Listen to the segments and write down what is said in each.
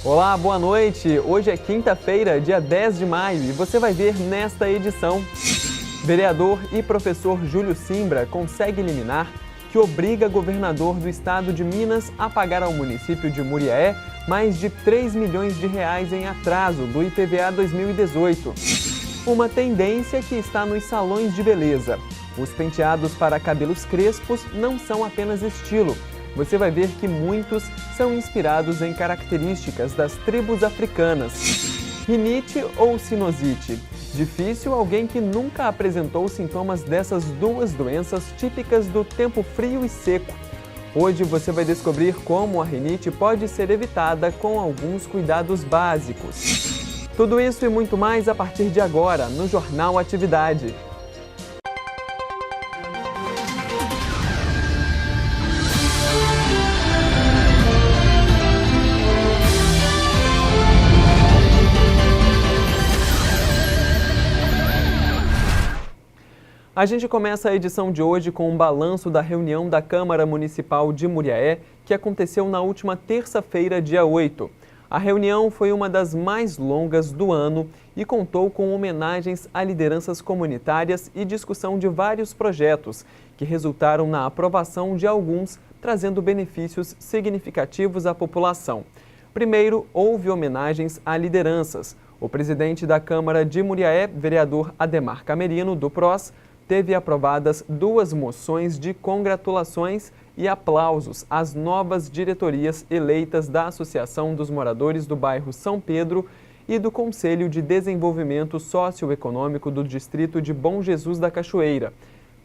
Olá, boa noite! Hoje é quinta-feira, dia 10 de maio, e você vai ver nesta edição. Vereador e professor Júlio Simbra consegue liminar que obriga governador do estado de Minas a pagar ao município de Muriaé mais de 3 milhões de reais em atraso do IPVA 2018. Uma tendência que está nos salões de beleza. Os penteados para cabelos crespos não são apenas estilo. Você vai ver que muitos são inspirados em características das tribos africanas. Rinite ou sinusite? Difícil alguém que nunca apresentou sintomas dessas duas doenças típicas do tempo frio e seco. Hoje você vai descobrir como a rinite pode ser evitada com alguns cuidados básicos. Tudo isso e muito mais a partir de agora no Jornal Atividade. A gente começa a edição de hoje com um balanço da reunião da Câmara Municipal de Muriaé, que aconteceu na última terça-feira, dia 8. A reunião foi uma das mais longas do ano e contou com homenagens a lideranças comunitárias e discussão de vários projetos, que resultaram na aprovação de alguns, trazendo benefícios significativos à população. Primeiro, houve homenagens a lideranças. O presidente da Câmara de Muriaé, vereador Ademar Camerino, do PROS, teve aprovadas 2 moções de congratulações e aplausos às novas diretorias eleitas da Associação dos Moradores do Bairro São Pedro e do Conselho de Desenvolvimento Socioeconômico do Distrito de Bom Jesus da Cachoeira.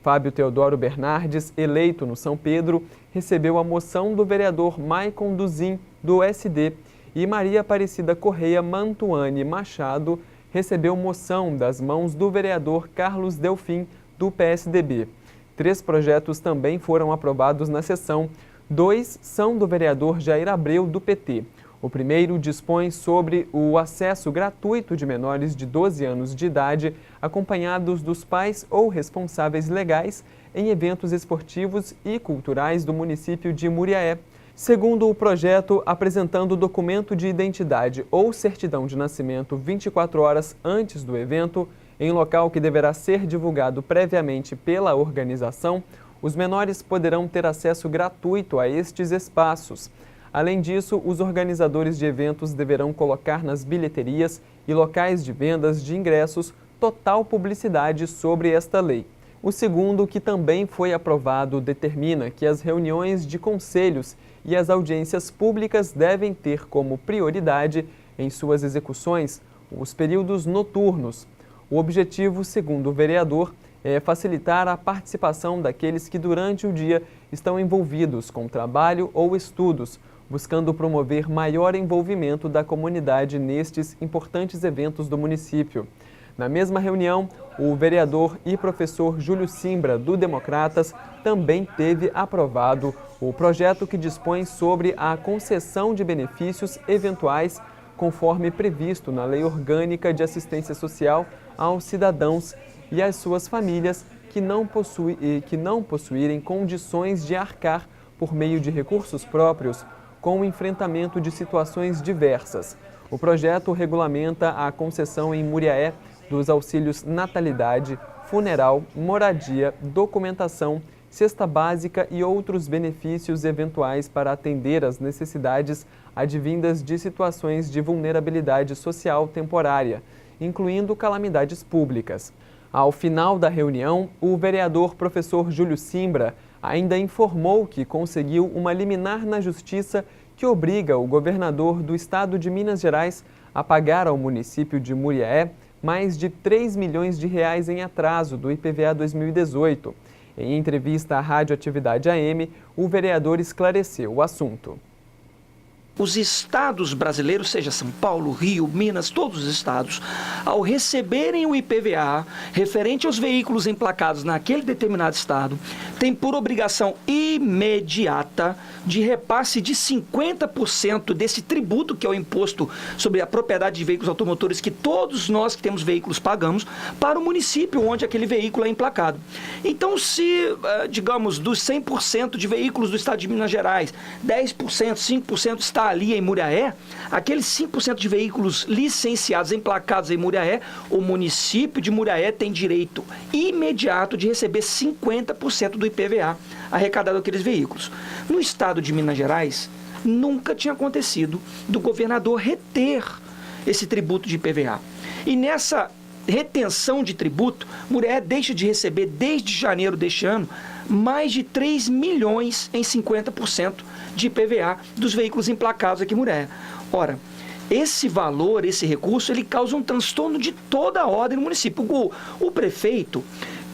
Fábio Teodoro Bernardes, eleito no São Pedro, recebeu a moção do vereador Maicon Duzin, do SD, e Maria Aparecida Correia Mantuani Machado recebeu moção das mãos do vereador Carlos Delfim, do PSDB. 3 projetos também foram aprovados na sessão. 2 são do vereador Jair Abreu, do PT. O primeiro dispõe sobre o acesso gratuito de menores de 12 anos de idade, acompanhados dos pais ou responsáveis legais, em eventos esportivos e culturais do município de Muriaé. Segundo o projeto, apresentando documento de identidade ou certidão de nascimento 24 horas antes do evento, em local que deverá ser divulgado previamente pela organização, os menores poderão ter acesso gratuito a estes espaços. Além disso, os organizadores de eventos deverão colocar nas bilheterias e locais de vendas de ingressos total publicidade sobre esta lei. O segundo, que também foi aprovado, determina que as reuniões de conselhos e as audiências públicas devem ter como prioridade, em suas execuções, os períodos noturnos. O objetivo, segundo o vereador, é facilitar a participação daqueles que durante o dia estão envolvidos com trabalho ou estudos, buscando promover maior envolvimento da comunidade nestes importantes eventos do município. Na mesma reunião, o vereador e professor Júlio Simbra, do Democratas, também teve aprovado o projeto que dispõe sobre a concessão de benefícios eventuais, conforme previsto na Lei Orgânica de Assistência Social aos cidadãos e às suas famílias que não possuírem condições de arcar por meio de recursos próprios com o enfrentamento de situações diversas. O projeto regulamenta a concessão em Muriaé dos auxílios natalidade, funeral, moradia, documentação, cesta básica e outros benefícios eventuais para atender às necessidades advindas de situações de vulnerabilidade social temporária, incluindo calamidades públicas. Ao final da reunião, o vereador professor Júlio Simbra ainda informou que conseguiu uma liminar na Justiça que obriga o governador do estado de Minas Gerais a pagar ao município de Muriaé mais de 3 milhões de reais em atraso do IPVA 2018. Em entrevista à Rádio Atividade AM, o vereador esclareceu o assunto. Os estados brasileiros, seja São Paulo, Rio, Minas, todos os estados, ao receberem o IPVA referente aos veículos emplacados naquele determinado estado, tem por obrigação imediata de repasse de 50% desse tributo, que é o imposto sobre a propriedade de veículos automotores, que todos nós que temos veículos pagamos, para o município onde aquele veículo é emplacado. Então, se, digamos, dos 100% de veículos do estado de Minas Gerais, 10%, 5% está está ali em Muriaé, aqueles 5% de veículos licenciados, emplacados em Muriaé, o município de Muriaé tem direito imediato de receber 50% do IPVA arrecadado daqueles veículos. No estado de Minas Gerais, nunca tinha acontecido do governador reter esse tributo de IPVA. E nessa retenção de tributo, Muriaé deixa de receber, desde janeiro deste ano, mais de 3 milhões em 50% de IPVA dos veículos emplacados aqui em Muriaé. Ora, esse valor, esse recurso, ele causa um transtorno de toda a ordem no município. O prefeito,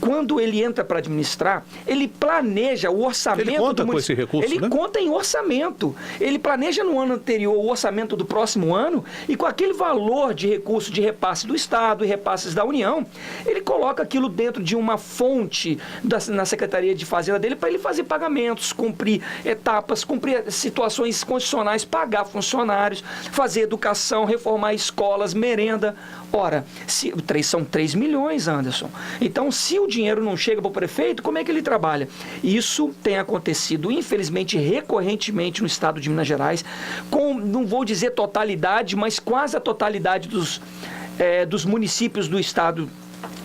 quando ele entra para administrar, ele planeja o orçamento. Ele conta com esse recurso, ele conta em orçamento. Ele planeja no ano anterior o orçamento do próximo ano e com aquele valor de recurso de repasse do Estado e repasses da União, ele coloca aquilo dentro de uma fonte na Secretaria de Fazenda dele para ele fazer pagamentos, cumprir etapas, cumprir situações condicionais, pagar funcionários, fazer educação, reformar escolas, merenda. Ora, são 3 milhões, Anderson. Então, se o dinheiro não chega para o prefeito, como é que ele trabalha? Isso tem acontecido, infelizmente, recorrentemente no estado de Minas Gerais, com, não vou dizer totalidade, mas quase a totalidade dos municípios do estado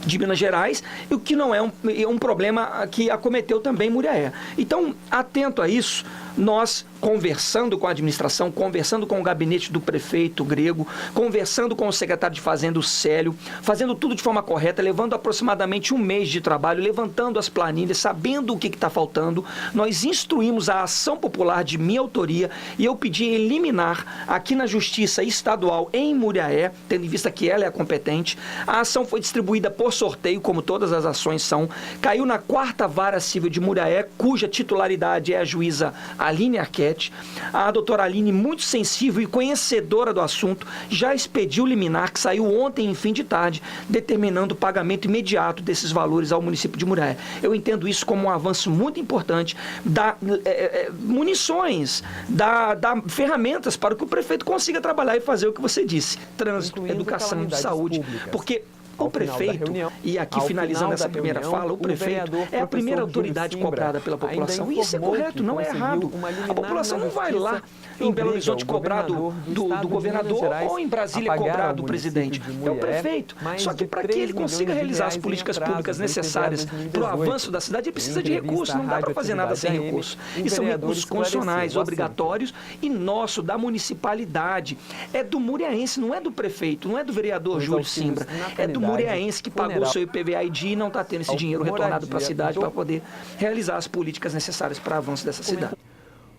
de Minas Gerais, o que não é um problema que acometeu também Muriaé. Então, atento a isso, nós conversando com a administração, conversando com o gabinete do prefeito Grego, conversando com o secretário de Fazenda, o Célio, fazendo tudo de forma correta, levando aproximadamente um mês de trabalho, levantando as planilhas, sabendo o que está faltando, nós instruímos a ação popular de minha autoria e eu pedi eliminar aqui na Justiça Estadual em Muriaé, tendo em vista que ela é a competente. A ação foi distribuída por sorteio, como todas as ações são, caiu na 4ª Vara Civil de Muriaé, cuja titularidade é a juíza Aline Arquette. A doutora Aline, muito sensível e conhecedora do assunto, já expediu liminar que saiu ontem em fim de tarde, determinando o pagamento imediato desses valores ao município de Muriaé. Eu entendo isso como um avanço muito importante, dar munições, dar ferramentas para que o prefeito consiga trabalhar e fazer o que você disse, trânsito, educação, saúde, porque o prefeito, e aqui finalizando essa primeira fala, o prefeito é a primeira autoridade cobrada pela população. E isso é correto, não é errado. A população não vai lá em Belo Horizonte cobrar do governador ou em Brasília cobrar do presidente. É o prefeito. Só que para que ele consiga realizar as políticas públicas necessárias para o avanço da cidade, ele precisa de recursos. Não dá para fazer nada sem recursos. E são recursos constitucionais, obrigatórios e nosso, da municipalidade. É do muriaense, não é do prefeito, não é do vereador Júlio Simbra. É do muriaense que pagou o seu IPVA-ID e não está tendo esse dinheiro retornado para a cidade para poder realizar as políticas necessárias para o avanço dessa cidade.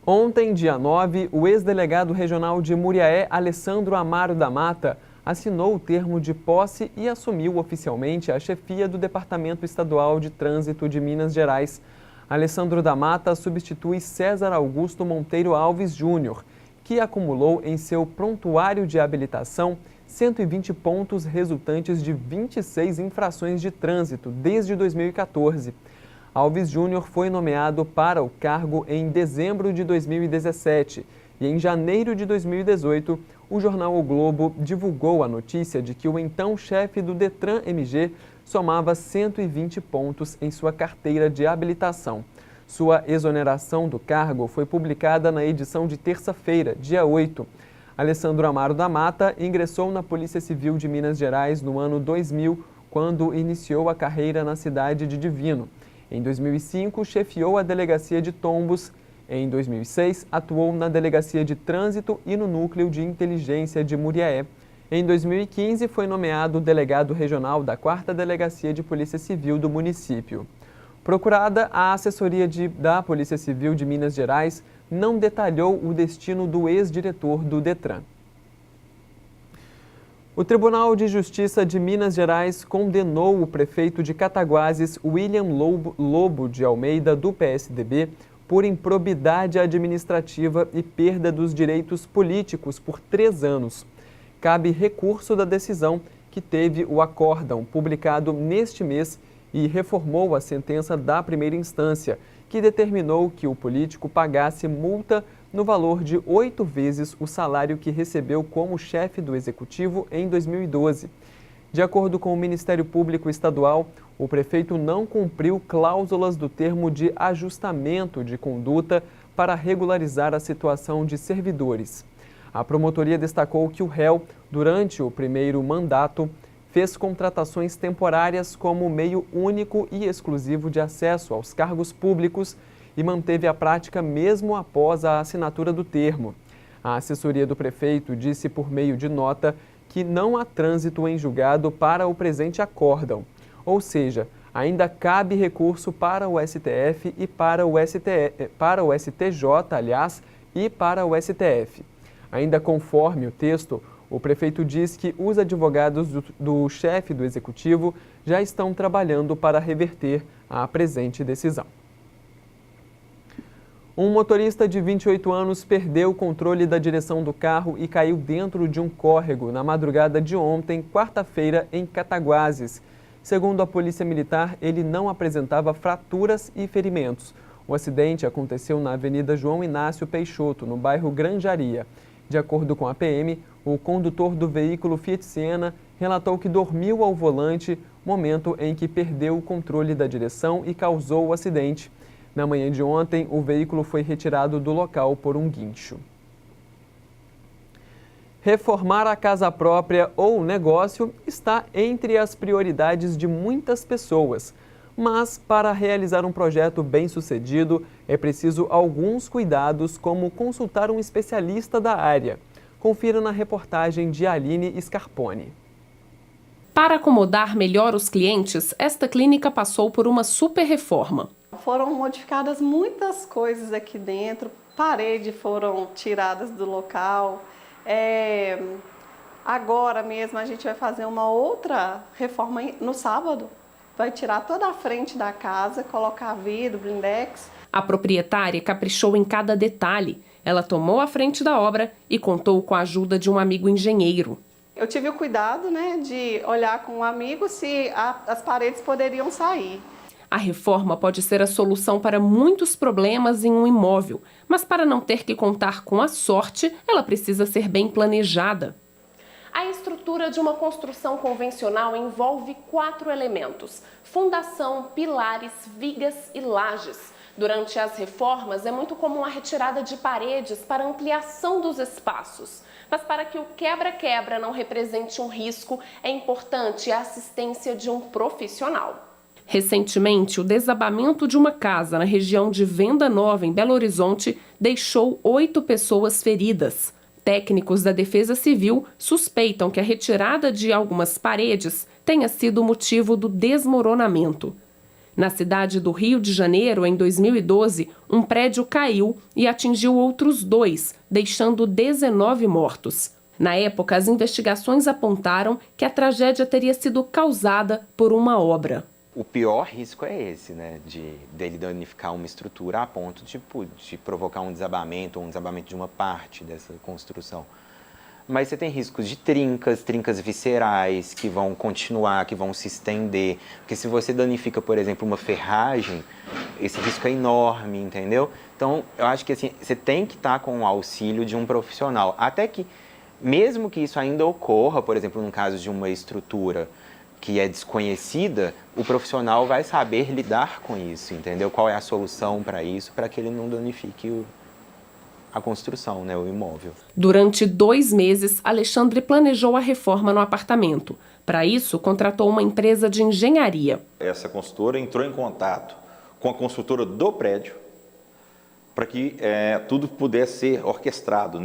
Ontem, dia 9, o ex-delegado regional de Muriaé, Alessandro Amaro da Mata, assinou o termo de posse e assumiu oficialmente a chefia do Departamento Estadual de Trânsito de Minas Gerais. Alessandro da Mata substitui César Augusto Monteiro Alves Júnior, que acumulou em seu prontuário de habilitação 120 pontos resultantes de 26 infrações de trânsito desde 2014. Alves Júnior foi nomeado para o cargo em dezembro de 2017 e em janeiro de 2018, o jornal O Globo divulgou a notícia de que o então chefe do Detran MG somava 120 pontos em sua carteira de habilitação. Sua exoneração do cargo foi publicada na edição de terça-feira, dia 8. Alessandro Amaro da Mata ingressou na Polícia Civil de Minas Gerais no ano 2000, quando iniciou a carreira na cidade de Divino. Em 2005, chefiou a Delegacia de Tombos. Em 2006, atuou na Delegacia de Trânsito e no Núcleo de Inteligência de Muriaé. Em 2015, foi nomeado delegado regional da 4ª Delegacia de Polícia Civil do município. Procurada, a assessoria da Polícia Civil de Minas Gerais não detalhou o destino do ex-diretor do Detran. O Tribunal de Justiça de Minas Gerais condenou o prefeito de Cataguases, William Lobo de Almeida, do PSDB, por improbidade administrativa e perda dos direitos políticos por 3 anos. Cabe recurso da decisão, que teve o acórdão publicado neste mês e reformou a sentença da primeira instância, que determinou que o político pagasse multa no valor de 8 vezes o salário que recebeu como chefe do Executivo em 2012. De acordo com o Ministério Público Estadual, o prefeito não cumpriu cláusulas do termo de ajustamento de conduta para regularizar a situação de servidores. A promotoria destacou que o réu, durante o primeiro mandato, fez contratações temporárias como meio único e exclusivo de acesso aos cargos públicos e manteve a prática mesmo após a assinatura do termo. A assessoria do prefeito disse por meio de nota que não há trânsito em julgado para o presente acórdão, ou seja, ainda cabe recurso para o STF e para o STJ, aliás, e para o STF. Ainda conforme o texto, o prefeito diz que os advogados do chefe do executivo já estão trabalhando para reverter a presente decisão. Um motorista de 28 anos perdeu o controle da direção do carro e caiu dentro de um córrego na madrugada de ontem, quarta-feira, em Cataguases. Segundo a Polícia Militar, ele não apresentava fraturas e ferimentos. O acidente aconteceu na Avenida João Inácio Peixoto, no bairro Granjaria. De acordo com a PM, o condutor do veículo Fiat Siena relatou que dormiu ao volante, momento em que perdeu o controle da direção e causou o acidente. Na manhã de ontem, o veículo foi retirado do local por um guincho. Reformar a casa própria ou negócio está entre as prioridades de muitas pessoas. Mas, para realizar um projeto bem-sucedido, é preciso alguns cuidados, como consultar um especialista da área. Confira na reportagem de Aline Scarponi. Para acomodar melhor os clientes, esta clínica passou por uma super reforma. Foram modificadas muitas coisas aqui dentro, paredes foram tiradas do local. Agora mesmo a gente vai fazer uma outra reforma no sábado. Vai tirar toda a frente da casa, colocar vidro, blindex. A proprietária caprichou em cada detalhe. Ela tomou a frente da obra e contou com a ajuda de um amigo engenheiro. Eu tive o cuidado, de olhar com um amigo se as paredes poderiam sair. A reforma pode ser a solução para muitos problemas em um imóvel, mas para não ter que contar com a sorte, ela precisa ser bem planejada. A estrutura de uma construção convencional envolve 4 elementos: fundação, pilares, vigas e lajes. Durante as reformas, é muito comum a retirada de paredes para ampliação dos espaços. Mas para que o quebra-quebra não represente um risco, é importante a assistência de um profissional. Recentemente, o desabamento de uma casa na região de Venda Nova, em Belo Horizonte, deixou 8 pessoas feridas. Técnicos da Defesa Civil suspeitam que a retirada de algumas paredes tenha sido motivo do desmoronamento. Na cidade do Rio de Janeiro, em 2012, um prédio caiu e atingiu outros 2, deixando 19 mortos. Na época, as investigações apontaram que a tragédia teria sido causada por uma obra. O pior risco é esse, dele danificar uma estrutura a ponto de provocar um desabamento ou um desabamento de uma parte dessa construção. Mas você tem riscos de trincas viscerais que vão continuar, que vão se estender. Porque se você danifica, por exemplo, uma ferragem, esse risco é enorme, entendeu? Então, eu acho que assim, você tem que estar com o auxílio de um profissional. Até que, mesmo que isso ainda ocorra, por exemplo, no caso de uma estrutura que é desconhecida, o profissional vai saber lidar com isso, entendeu? Qual é a solução para isso, para que ele não danifique a construção, o imóvel. Durante 2 meses, Alexandre planejou a reforma no apartamento. Para isso, contratou uma empresa de engenharia. Essa consultora entrou em contato com a construtora do prédio para que tudo pudesse ser orquestrado,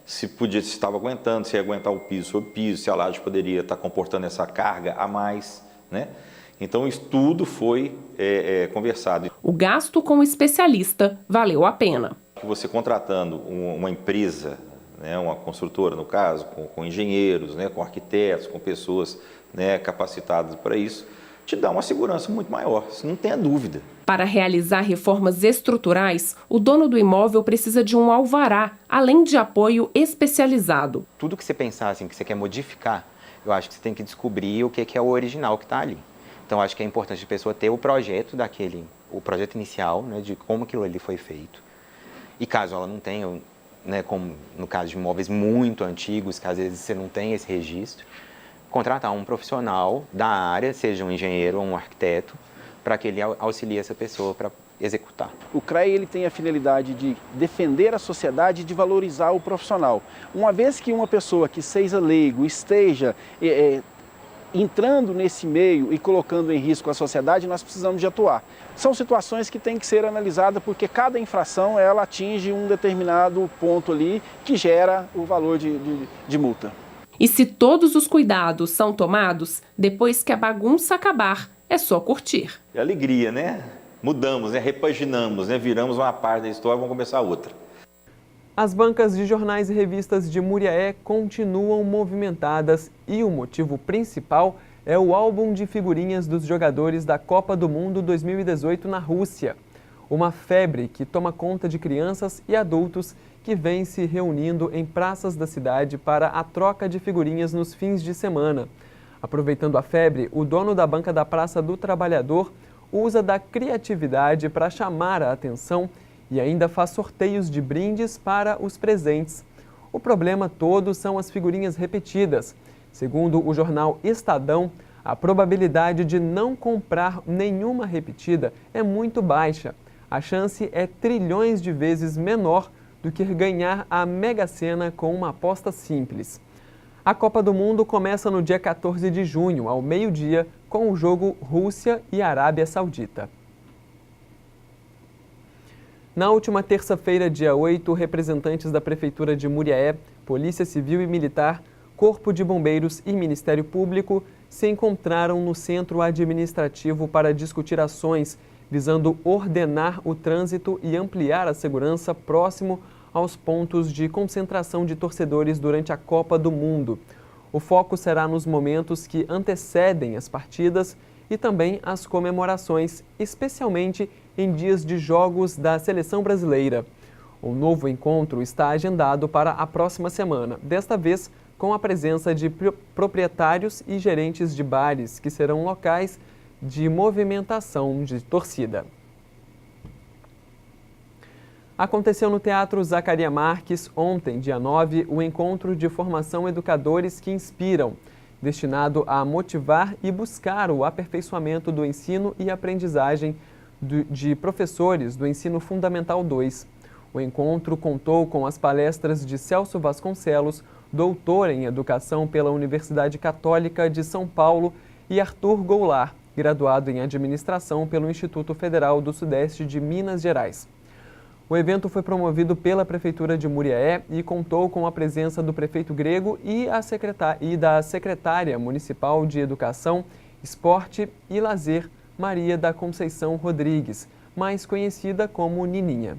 Se estava aguentando, se ia aguentar o piso sobre piso, se a laje poderia estar comportando essa carga a mais, Então, isso tudo foi conversado. O gasto com o especialista valeu a pena. Você contratando uma empresa, uma construtora, no caso, com engenheiros, com arquitetos, com pessoas capacitadas para isso, te dá uma segurança muito maior, isso não tenha dúvida. Para realizar reformas estruturais, o dono do imóvel precisa de um alvará, além de apoio especializado. Tudo que você pensar assim, que você quer modificar, eu acho que você tem que descobrir o que é o original que está ali. Então, acho que é importante a pessoa ter o projeto o projeto inicial, de como aquilo ali foi feito. E caso ela não tenha, como no caso de imóveis muito antigos, que às vezes você não tem esse registro, contratar um profissional da área, seja um engenheiro ou um arquiteto, para que ele auxilie essa pessoa para executar. O CREA ele tem a finalidade de defender a sociedade e de valorizar o profissional. Uma vez que uma pessoa que seja leigo esteja entrando nesse meio e colocando em risco a sociedade, nós precisamos de atuar. São situações que têm que ser analisadas porque cada infração ela atinge um determinado ponto ali que gera o valor de multa. E se todos os cuidados são tomados, depois que a bagunça acabar, é só curtir. É alegria, né? Mudamos, né? Repaginamos, né? Viramos uma parte da história, vamos começar outra. As bancas de jornais e revistas de Muriaé continuam movimentadas e o motivo principal é o álbum de figurinhas dos jogadores da Copa do Mundo 2018 na Rússia. Uma febre que toma conta de crianças e adultos que vêm se reunindo em praças da cidade para a troca de figurinhas nos fins de semana. Aproveitando a febre, o dono da banca da Praça do Trabalhador usa da criatividade para chamar a atenção e ainda faz sorteios de brindes para os presentes. O problema todo são as figurinhas repetidas. Segundo o jornal Estadão, a probabilidade de não comprar nenhuma repetida é muito baixa. A chance é trilhões de vezes menor do que ganhar a Mega Sena com uma aposta simples. A Copa do Mundo começa no dia 14 de junho, ao meio-dia, com o jogo Rússia e Arábia Saudita. Na última terça-feira, dia 8, representantes da Prefeitura de Muriaé, Polícia Civil e Militar, Corpo de Bombeiros e Ministério Público se encontraram no centro administrativo para discutir ações visando ordenar o trânsito e ampliar a segurança próximo aos pontos de concentração de torcedores durante a Copa do Mundo. O foco será nos momentos que antecedem as partidas e também as comemorações, especialmente em dias de jogos da Seleção Brasileira. O novo encontro está agendado para a próxima semana, desta vez com a presença de proprietários e gerentes de bares, que serão locais de movimentação de torcida. Aconteceu no Teatro Zacaria Marques, ontem, dia 9, o encontro de formação Educadores que Inspiram, destinado a motivar e buscar o aperfeiçoamento do ensino e aprendizagem de professores do Ensino Fundamental 2. O encontro contou com as palestras de Celso Vasconcelos, doutor em Educação pela Universidade Católica de São Paulo, e Arthur Goulart, graduado em Administração pelo Instituto Federal do Sudeste de Minas Gerais. O evento foi promovido pela Prefeitura de Muriaé e contou com a presença do prefeito Grego e da secretária municipal de Educação, Esporte e Lazer, Maria da Conceição Rodrigues, mais conhecida como Nininha.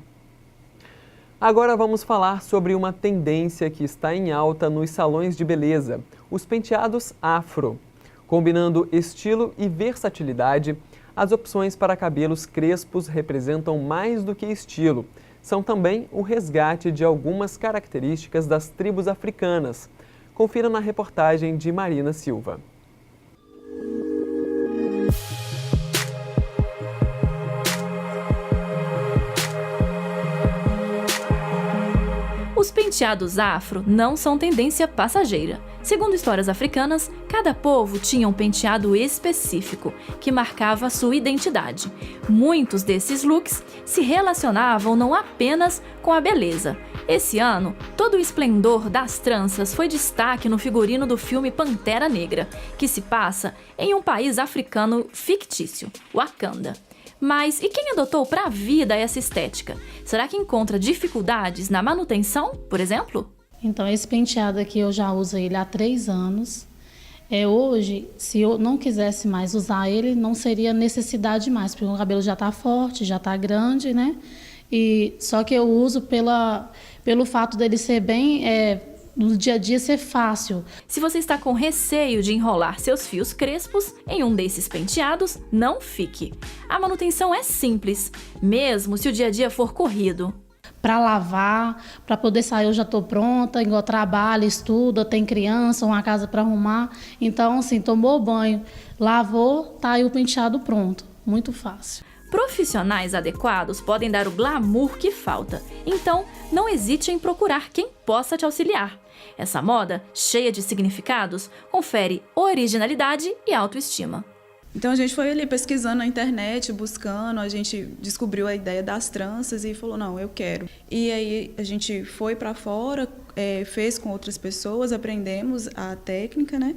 Agora vamos falar sobre uma tendência que está em alta nos salões de beleza, os penteados afro. Combinando estilo e versatilidade, as opções para cabelos crespos representam mais do que estilo. São também o resgate de algumas características das tribos africanas. Confira na reportagem de Marina Silva. Os penteados afro não são tendência passageira. Segundo histórias africanas, cada povo tinha um penteado específico que marcava sua identidade. Muitos desses looks se relacionavam não apenas com a beleza. Esse ano, todo o esplendor das tranças foi destaque no figurino do filme Pantera Negra, que se passa em um país africano fictício, Wakanda. Mas e quem adotou para a vida essa estética? Será que encontra dificuldades na manutenção, por exemplo? Então, esse penteado aqui eu já uso ele há 3 anos. Hoje, se eu não quisesse mais usar ele, não seria necessidade mais, porque o cabelo já está forte, já está grande, né? Só que eu uso pelo fato dele ser bem... no dia a dia ser fácil. Se você está com receio de enrolar seus fios crespos em um desses penteados, não fique. A manutenção é simples, mesmo se o dia a dia for corrido. Para lavar, para poder sair eu já estou pronta, igual trabalho, estudo, tem criança, uma casa para arrumar. Então, assim, tomou banho, lavou, tá aí o penteado pronto. Muito fácil. Profissionais adequados podem dar o glamour que falta. Então, não hesite em procurar quem possa te auxiliar. Essa moda, cheia de significados, confere originalidade e autoestima. Então a gente foi ali pesquisando na internet, buscando, a gente descobriu a ideia das tranças e falou, não, eu quero. E aí a gente foi para fora, fez com outras pessoas, aprendemos a técnica, né?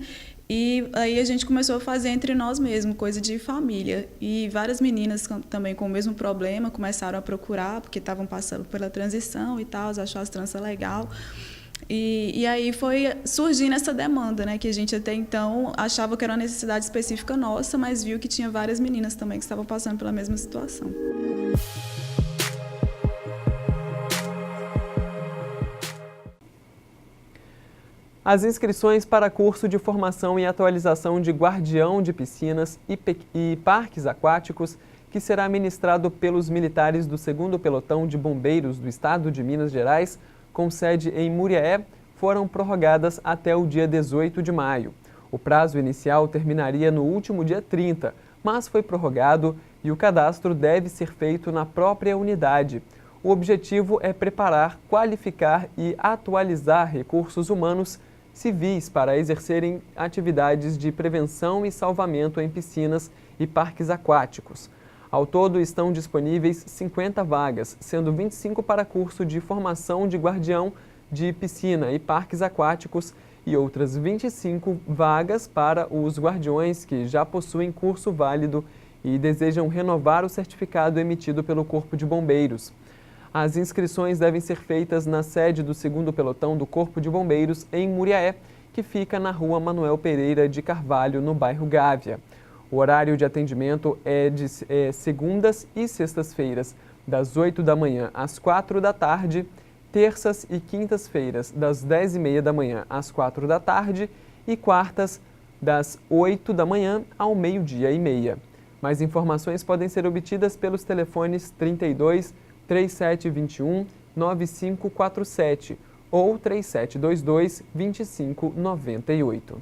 E aí a gente começou a fazer entre nós mesmos, coisa de família. E várias meninas também com o mesmo problema começaram a procurar, porque estavam passando pela transição e tal, acharam as tranças legal. E aí foi surgindo essa demanda, né, que a gente até então achava que era uma necessidade específica nossa, mas viu que tinha várias meninas também que estavam passando pela mesma situação. As inscrições para curso de formação e atualização de guardião de piscinas e parques aquáticos, que será ministrado pelos militares do 2º Pelotão de Bombeiros do Estado de Minas Gerais, com sede em Muriaé, foram prorrogadas até o dia 18 de maio. O prazo inicial terminaria no último dia 30, mas foi prorrogado e o cadastro deve ser feito na própria unidade. O objetivo é preparar, qualificar e atualizar recursos humanos civis para exercerem atividades de prevenção e salvamento em piscinas e parques aquáticos. Ao todo, estão disponíveis 50 vagas, sendo 25 para curso de formação de guardião de piscina e parques aquáticos e outras 25 vagas para os guardiões que já possuem curso válido e desejam renovar o certificado emitido pelo Corpo de Bombeiros. As inscrições devem ser feitas na sede do 2º Pelotão do Corpo de Bombeiros, em Muriaé, que fica na Rua Manuel Pereira de Carvalho, no bairro Gávea. O horário de atendimento é de segundas e sextas-feiras, das 8 da manhã às 4 da tarde, terças e quintas-feiras, das 10h30 da manhã às 4 da tarde e quartas, das 8 da manhã ao 12h30. Mais informações podem ser obtidas pelos telefones 32 3721 9547 ou 3722 2598.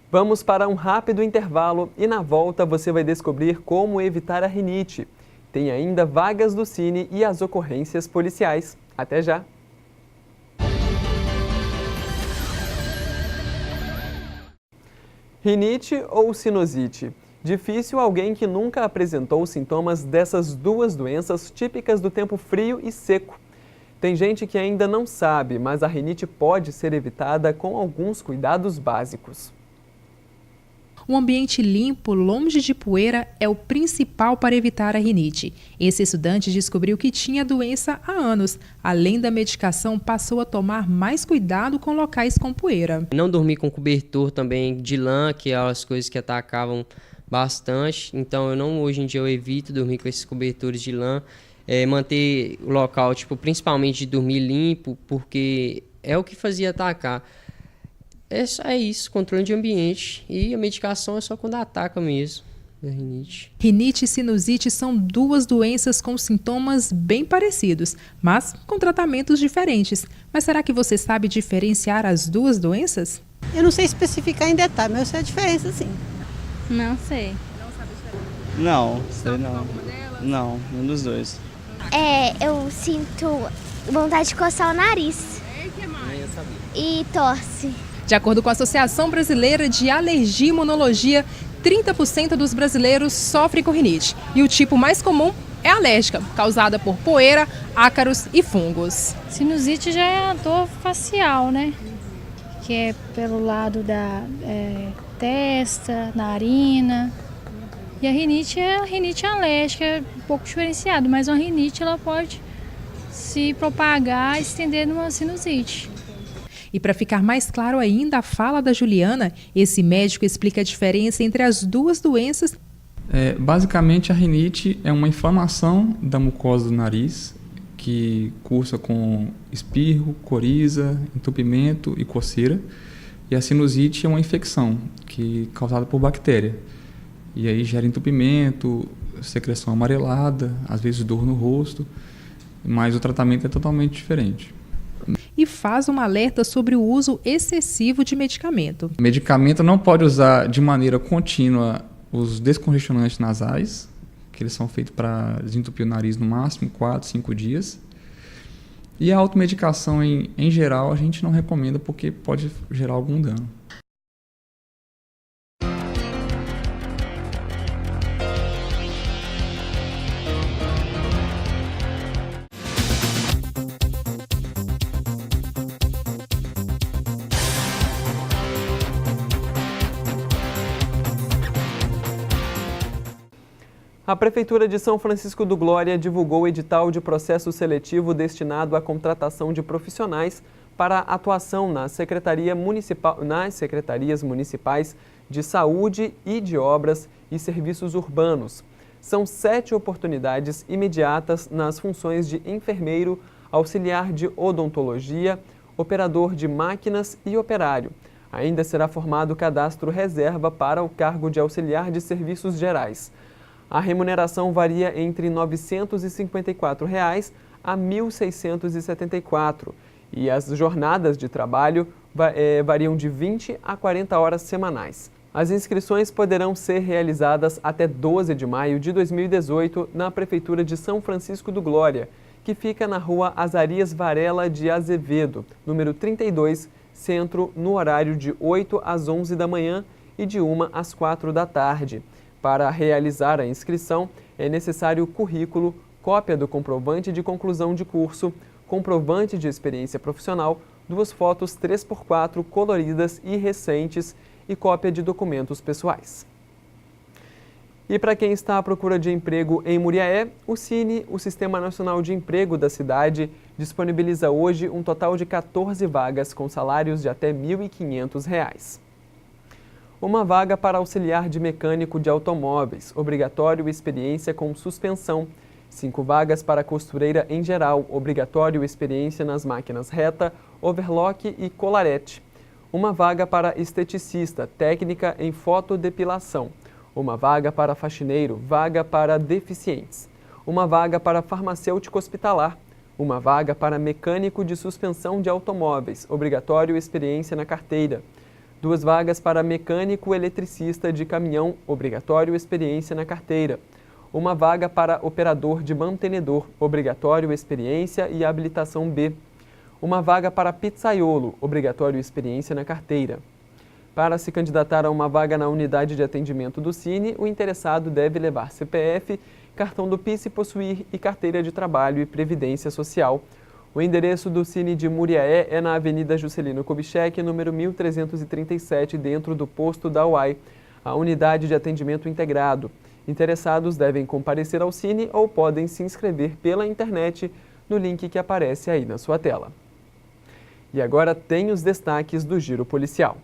Vamos para um rápido intervalo e na volta você vai descobrir como evitar a rinite. Tem ainda vagas do Cine e as ocorrências policiais. Até já! Rinite ou sinusite? Difícil alguém que nunca apresentou sintomas dessas duas doenças típicas do tempo frio e seco. Tem gente que ainda não sabe, mas a rinite pode ser evitada com alguns cuidados básicos. Um ambiente limpo, longe de poeira, é o principal para evitar a rinite. Esse estudante descobriu que tinha a doença há anos. Além da medicação, passou a tomar mais cuidado com locais com poeira. Não dormir com cobertor também de lã, que é as coisas que atacavam bastante. Então, hoje em dia eu evito dormir com esses cobertores de lã. Manter o local, principalmente de dormir limpo, porque é o que fazia atacar. É isso, controle de ambiente, e a medicação é só quando ataca mesmo, a rinite. Rinite e sinusite são duas doenças com sintomas bem parecidos, mas com tratamentos diferentes. Mas será que você sabe diferenciar as duas doenças? Eu não sei especificar em detalhe, mas eu sei a diferença sim. Não sei. Não sabe a diferença? Não, sei não. Alguma delas? Não, nenhum dos dois. Eu sinto vontade de coçar o nariz. Que mais? Eu sabia. E tosse. De acordo com a Associação Brasileira de Alergia e Imunologia, 30% dos brasileiros sofrem com rinite. E o tipo mais comum é alérgica, causada por poeira, ácaros e fungos. Sinusite já é a dor facial, né? Que é pelo lado da testa, narina. E a rinite é a rinite alérgica, é um pouco diferenciado, mas uma rinite ela pode se propagar e estender numa sinusite. E para ficar mais claro ainda a fala da Juliana, esse médico explica a diferença entre as duas doenças. Basicamente, a rinite é uma inflamação da mucosa do nariz, que cursa com espirro, coriza, entupimento e coceira. E a sinusite é uma infecção causada por bactéria. E aí gera entupimento, secreção amarelada, às vezes dor no rosto, mas o tratamento é totalmente diferente. E faz um alerta sobre o uso excessivo de medicamento. O medicamento não pode usar de maneira contínua os descongestionantes nasais, que eles são feitos para desentupir o nariz no máximo 4, 5 dias. E a automedicação, em geral, a gente não recomenda porque pode gerar algum dano. A Prefeitura de São Francisco do Glória divulgou o edital de processo seletivo destinado à contratação de profissionais para atuação nas secretarias municipais de saúde e de obras e serviços urbanos. São 7 oportunidades imediatas nas funções de enfermeiro, auxiliar de odontologia, operador de máquinas e operário. Ainda será formado o cadastro reserva para o cargo de auxiliar de serviços gerais. A remuneração varia entre R$ 954 a R$ 1.674 e as jornadas de trabalho variam de 20 a 40 horas semanais. As inscrições poderão ser realizadas até 12 de maio de 2018 na Prefeitura de São Francisco do Glória, que fica na rua Azarias Varela de Azevedo, número 32, Centro, no horário de 8 às 11 da manhã e de 1 às 4 da tarde. Para realizar a inscrição, é necessário currículo, cópia do comprovante de conclusão de curso, comprovante de experiência profissional, 2 fotos 3x4 coloridas e recentes e cópia de documentos pessoais. E para quem está à procura de emprego em Muriaé, o Cine, o Sistema Nacional de Emprego da cidade, disponibiliza hoje um total de 14 vagas com salários de até R$ 1.500. Uma vaga para auxiliar de mecânico de automóveis, obrigatório experiência com suspensão. 5 vagas para costureira em geral, obrigatório experiência nas máquinas reta, overlock e colarete. Uma vaga para esteticista, técnica em fotodepilação. Uma vaga para faxineiro, vaga para deficientes. Uma vaga para farmacêutico hospitalar. Uma vaga para mecânico de suspensão de automóveis, obrigatório experiência na carteira. 2 vagas para mecânico eletricista de caminhão, obrigatório experiência na carteira. Uma vaga para operador de mantenedor, obrigatório experiência e habilitação B. Uma vaga para pizzaiolo, obrigatório experiência na carteira. Para se candidatar a uma vaga na unidade de atendimento do Cine, o interessado deve levar CPF, cartão do PIS se possuir e carteira de trabalho e previdência social. O endereço do Cine de Muriaé é na Avenida Juscelino Kubitschek, número 1337, dentro do posto da UAI, a unidade de atendimento integrado. Interessados devem comparecer ao Cine ou podem se inscrever pela internet no link que aparece aí na sua tela. E agora tem os destaques do Giro Policial.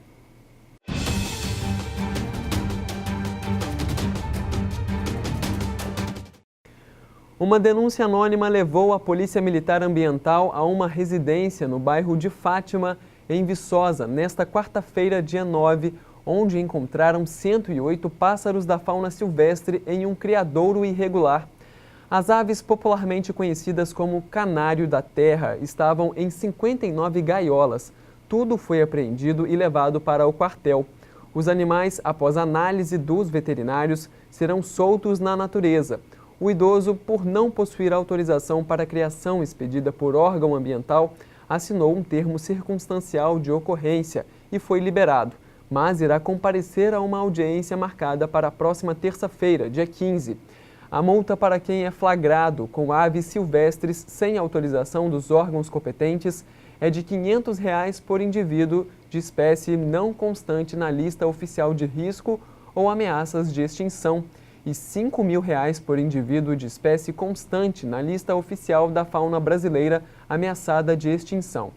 Uma denúncia anônima levou a Polícia Militar Ambiental a uma residência no bairro de Fátima, em Viçosa, nesta quarta-feira, dia 9, onde encontraram 108 pássaros da fauna silvestre em um criadouro irregular. As aves, popularmente conhecidas como canário da terra, estavam em 59 gaiolas. Tudo foi apreendido e levado para o quartel. Os animais, após análise dos veterinários, serão soltos na natureza. O idoso, por não possuir autorização para a criação expedida por órgão ambiental, assinou um termo circunstancial de ocorrência e foi liberado, mas irá comparecer a uma audiência marcada para a próxima terça-feira, dia 15. A multa para quem é flagrado com aves silvestres sem autorização dos órgãos competentes é de R$ 500 por indivíduo de espécie não constante na lista oficial de risco ou ameaças de extinção e R$ 5.000 por indivíduo de espécie constante na lista oficial da fauna brasileira ameaçada de extinção.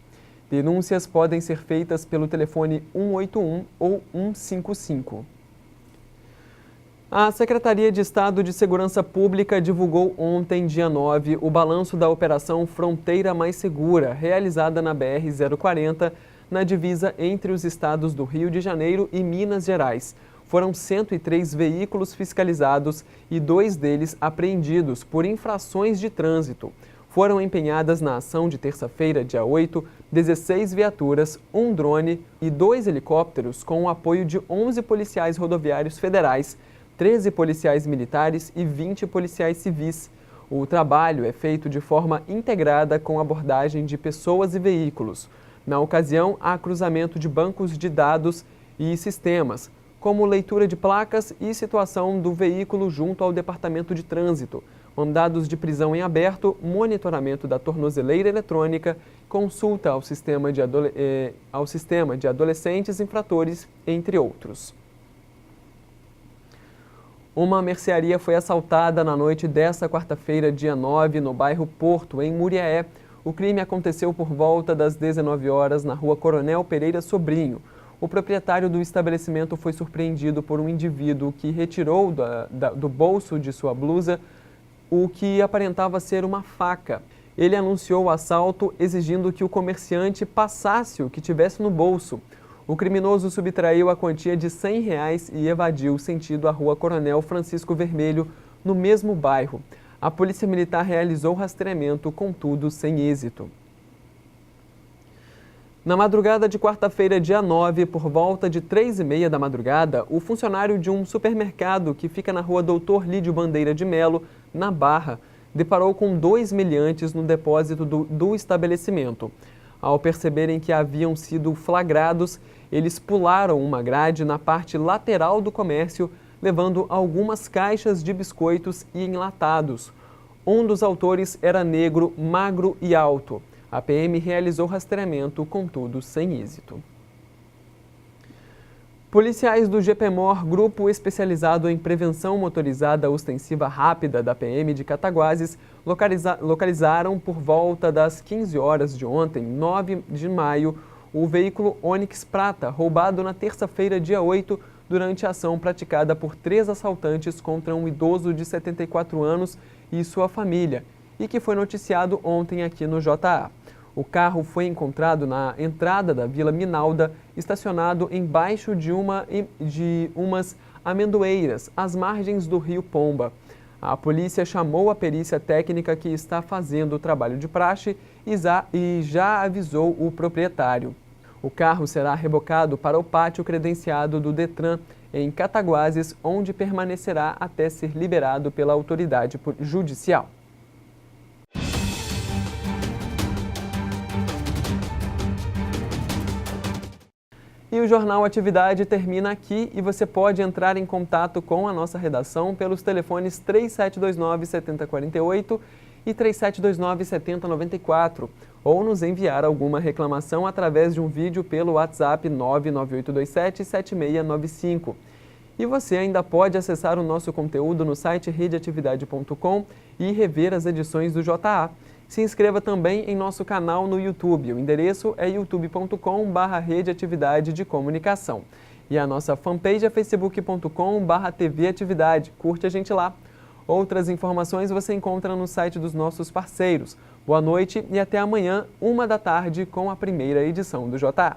Denúncias podem ser feitas pelo telefone 181 ou 155. A Secretaria de Estado de Segurança Pública divulgou ontem, dia 9, o balanço da Operação Fronteira Mais Segura, realizada na BR-040, na divisa entre os estados do Rio de Janeiro e Minas Gerais. Foram 103 veículos fiscalizados e 2 deles apreendidos por infrações de trânsito. Foram empenhadas na ação de terça-feira, dia 8, 16 viaturas, 1 drone e 2 helicópteros com o apoio de 11 policiais rodoviários federais, 13 policiais militares e 20 policiais civis. O trabalho é feito de forma integrada com abordagem de pessoas e veículos. Na ocasião, há cruzamento de bancos de dados e sistemas, como leitura de placas e situação do veículo junto ao Departamento de Trânsito, mandados de prisão em aberto, monitoramento da tornozeleira eletrônica, consulta ao sistema de adolescentes infratores, entre outros. Uma mercearia foi assaltada na noite desta quarta-feira, dia 9, no bairro Porto, em Muriaé. O crime aconteceu por volta das 19 horas na rua Coronel Pereira Sobrinho. O proprietário do estabelecimento foi surpreendido por um indivíduo que retirou do bolso de sua blusa o que aparentava ser uma faca. Ele anunciou o assalto, exigindo que o comerciante passasse o que tivesse no bolso. O criminoso subtraiu a quantia de R$ 100 e evadiu sentido a rua Coronel Francisco Vermelho, no mesmo bairro. A Polícia Militar realizou rastreamento, contudo sem êxito. Na madrugada de quarta-feira, dia 9, por volta de 3h30 da madrugada, o funcionário de um supermercado que fica na rua Doutor Lídio Bandeira de Melo, na Barra, deparou com 2 meliantes no depósito do estabelecimento. Ao perceberem que haviam sido flagrados, eles pularam uma grade na parte lateral do comércio, levando algumas caixas de biscoitos e enlatados. Um dos autores era negro, magro e alto. A PM realizou rastreamento, contudo sem êxito. Policiais do GPMOR, Grupo Especializado em Prevenção Motorizada Ostensiva Rápida da PM de Cataguases, localizaram por volta das 15 horas de ontem, 9 de maio, o veículo Onix Prata, roubado na terça-feira, dia 8, durante a ação praticada por 3 assaltantes contra um idoso de 74 anos e sua família, e que foi noticiado ontem aqui no JA. O carro foi encontrado na entrada da Vila Minalda, estacionado embaixo de umas amendoeiras, às margens do rio Pomba. A polícia chamou a perícia técnica que está fazendo o trabalho de praxe e já avisou o proprietário. O carro será rebocado para o pátio credenciado do Detran, em Cataguases, onde permanecerá até ser liberado pela autoridade judicial. E o Jornal Atividade termina aqui e você pode entrar em contato com a nossa redação pelos telefones 3729-7048 e 3729-7094 ou nos enviar alguma reclamação através de um vídeo pelo WhatsApp 99827-7695. E você ainda pode acessar o nosso conteúdo no site redeatividade.com e rever as edições do JA. Se inscreva também em nosso canal no YouTube. O endereço é youtube.com/redeatividade de comunicação. E a nossa fanpage é facebook.com/tvatividade. Curte a gente lá. Outras informações você encontra no site dos nossos parceiros. Boa noite e até amanhã, 1h da tarde, com a primeira edição do JA.